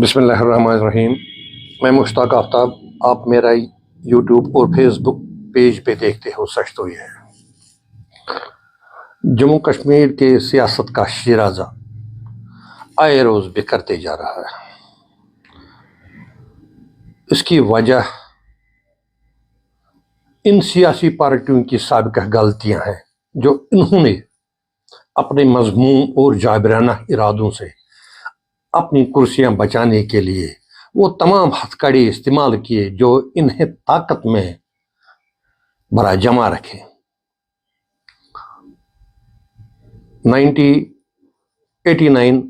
بسم اللہ الرحمن الرحیم۔ میں مشتاق آفتاب، آپ میرا یوٹیوب اور فیس بک پیج پہ دیکھتے ہو۔ سچ تو یہ ہے، جموں کشمیر کے سیاست کا شیرازہ آئے روز بکھرتے جا رہا ہے۔ اس کی وجہ ان سیاسی پارٹیوں کی سابقہ غلطیاں ہیں جو انہوں نے اپنے مذموم اور جابرانہ ارادوں سے اپنی کرسیاں بچانے کے لیے وہ تمام ہتھ کڑے استعمال کیے جو انہیں طاقت میں بھرا جمع رکھے۔ 1989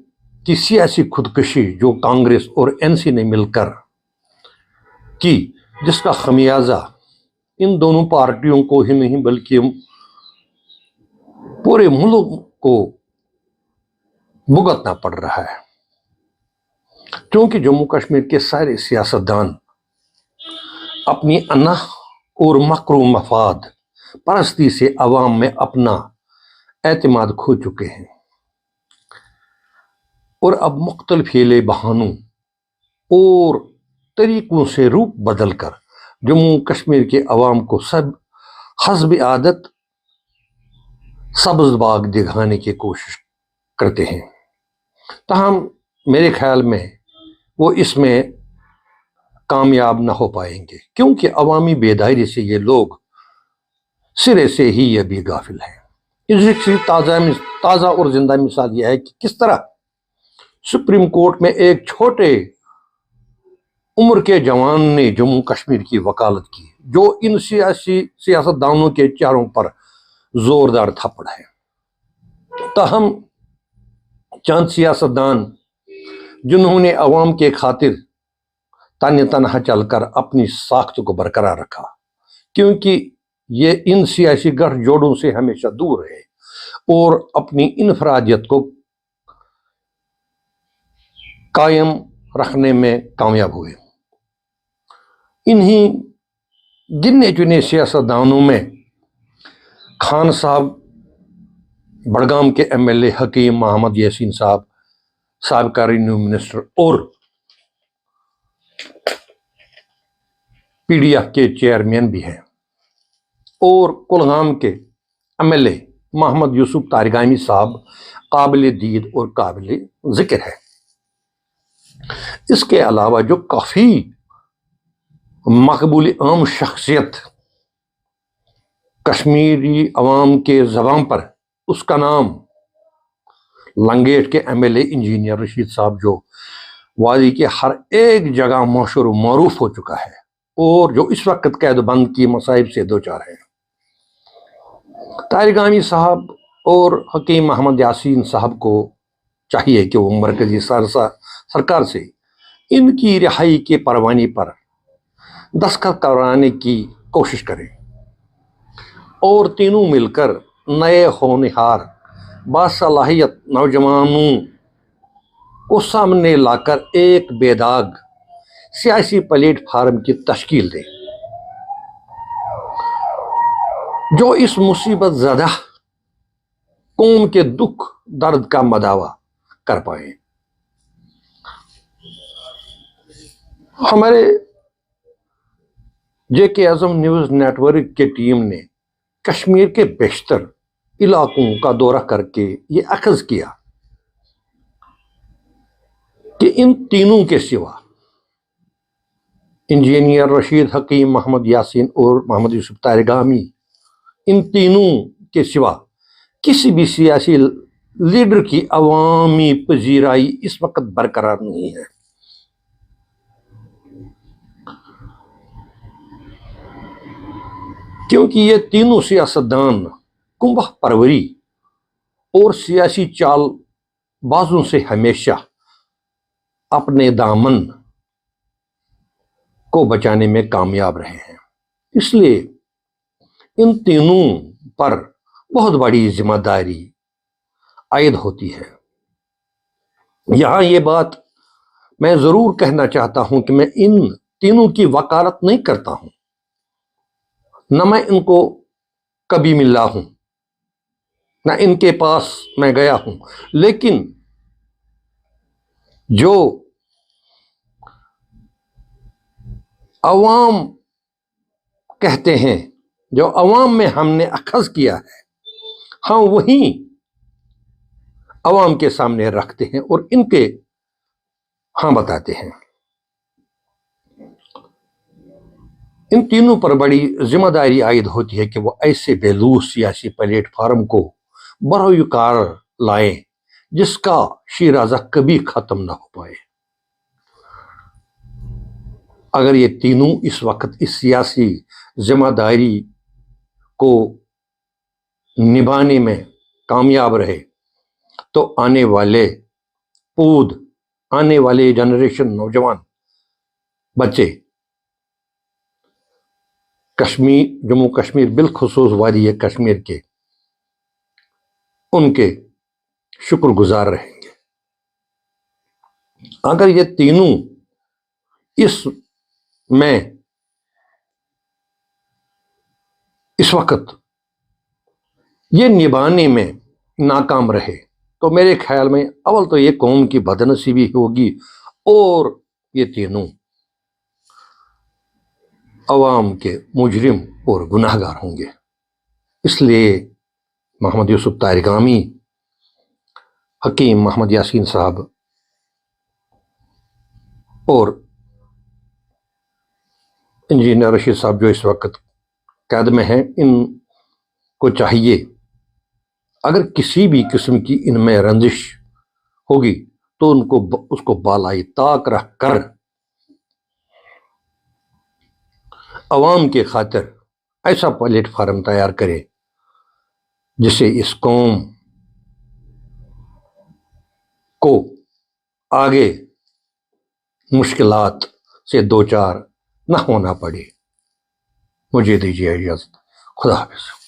کی سیاسی خودکشی جو کانگریس اور این سی نے مل کر کی، جس کا خمیازہ ان دونوں پارٹیوں کو ہی نہیں بلکہ پورے ملک کو بھگتنا پڑ رہا ہے، کیونکہ جموں کشمیر کے سارے سیاستدان اپنی انا اور مکرو مفاد پرستی سے عوام میں اپنا اعتماد کھو چکے ہیں، اور اب مختلف ہیلے بہانوں اور طریقوں سے روپ بدل کر جموں کشمیر کے عوام کو سب حسب عادت سبز باغ دکھانے کی کوشش کرتے ہیں۔ تاہم میرے خیال میں وہ اس میں کامیاب نہ ہو پائیں گے، کیونکہ عوامی بیداری سے یہ لوگ سرے سے ہی یہ بھی غافل ہیں۔ اس کی تازہ اور زندہ مثال یہ ہے کہ کس طرح سپریم کورٹ میں ایک چھوٹے عمر کے جوان نے جموں کشمیر کی وکالت کی، جو ان سیاستدانوں کے چہروں پر زوردار تھپڑ ہے۔ تاہم چند سیاستدان جنہوں نے عوام کے خاطر تنہا چل کر اپنی ساخت کو برقرار رکھا، کیونکہ یہ ان سیاسی گٹھ جوڑوں سے ہمیشہ دور رہے اور اپنی انفرادیت کو قائم رکھنے میں کامیاب ہوئے۔ انہی گنے چنے سیاستدانوں میں خان صاحب، بڑگام کے ایم ایل اے حکیم محمد یاسین صاحب، سابقہ ریونیو منسٹر اور پی ڈی ایف کے چیئرمین بھی ہیں، اور کلگام کے ایم ایل اے محمد یوسف تارگامی صاحب قابل دید اور قابل ذکر ہے۔ اس کے علاوہ جو کافی مقبول عام شخصیت کشمیری عوام کے زبان پر، اس کا نام لنگیٹ کے M L A engineer Rashid صاحب، جو وادی کے ہر ایک جگہ مشہور و معروف ہو چکا ہے اور جو اس وقت قید بند کی مصائب سے دوچار ہے۔ تارگامی صاحب اور حکیم محمد یاسین صاحب کو چاہیے کہ وہ مرکزی سرکار سے ان کی رہائی کے پروانے پر دستخط کرانے کی کوشش کریں، اور تینوں مل کر نئے ہونہار باصلاحیت نوجوانوں کو سامنے لا کر ایک بے داغ سیاسی پلیٹ فارم کی تشکیل دیں جو اس مصیبت زدہ قوم کے دکھ درد کا مداوع کر پائیں۔ ہمارے جے کے اعظم نیوز نیٹ ورک کے ٹیم نے کشمیر کے بیشتر علاقوں کا دورہ کر کے یہ اخذ کیا کہ ان تینوں کے سوا، انجینئر رشید، حکیم محمد یاسین اور محمد یوسف تارگامی، ان تینوں کے سوا کسی بھی سیاسی لیڈر کی عوامی پذیرائی اس وقت برقرار نہیں ہے۔ کیونکہ یہ تینوں سیاستدان کنبہ پروری اور سیاسی چال بازوں سے ہمیشہ اپنے دامن کو بچانے میں کامیاب رہے ہیں، اس لیے ان تینوں پر بہت بڑی ذمہ داری عائد ہوتی ہے۔ یہاں یہ بات میں ضرور کہنا چاہتا ہوں کہ میں ان تینوں کی وکالت نہیں کرتا ہوں، نہ میں ان کو کبھی ملا ہوں، نہ ان کے پاس میں گیا ہوں، لیکن جو عوام کہتے ہیں، جو عوام میں ہم نے اخذ کیا ہے ہم وہی عوام کے سامنے رکھتے ہیں اور ان کے ہاں بتاتے ہیں۔ ان تینوں پر بڑی ذمہ داری عائد ہوتی ہے کہ وہ ایسے بے لوث سیاسی پلیٹ فارم کو بروئے کار لائیں جس کا شیرازہ کبھی ختم نہ ہو پائے۔ اگر یہ تینوں اس وقت اس سیاسی ذمہ داری کو نبھانے میں کامیاب رہے تو آنے والے جنریشن نوجوان بچے جموں کشمیر بالخصوص وادی کشمیر کے ان کے شکر گزار رہیں گے۔ اگر یہ تینوں اس وقت یہ نبھانے میں ناکام رہے تو میرے خیال میں اول تو یہ قوم کی بدنصیبی ہوگی اور یہ تینوں عوام کے مجرم اور گناہ گار ہوں گے۔ اس لیے محمد یوسف طارقامی، حکیم محمد یاسین صاحب اور انجینئر رشید صاحب جو اس وقت قید میں ہیں، ان کو چاہیے اگر کسی بھی قسم کی ان میں رنجش ہوگی تو اس کو بالائے طاق رکھ کر عوام کے خاطر ایسا پلیٹ فارم تیار کرے جسے اس قوم کو آگے مشکلات سے دوچار نہ ہونا پڑے۔ مجھے دیجیے اجازت۔ خدا حافظ۔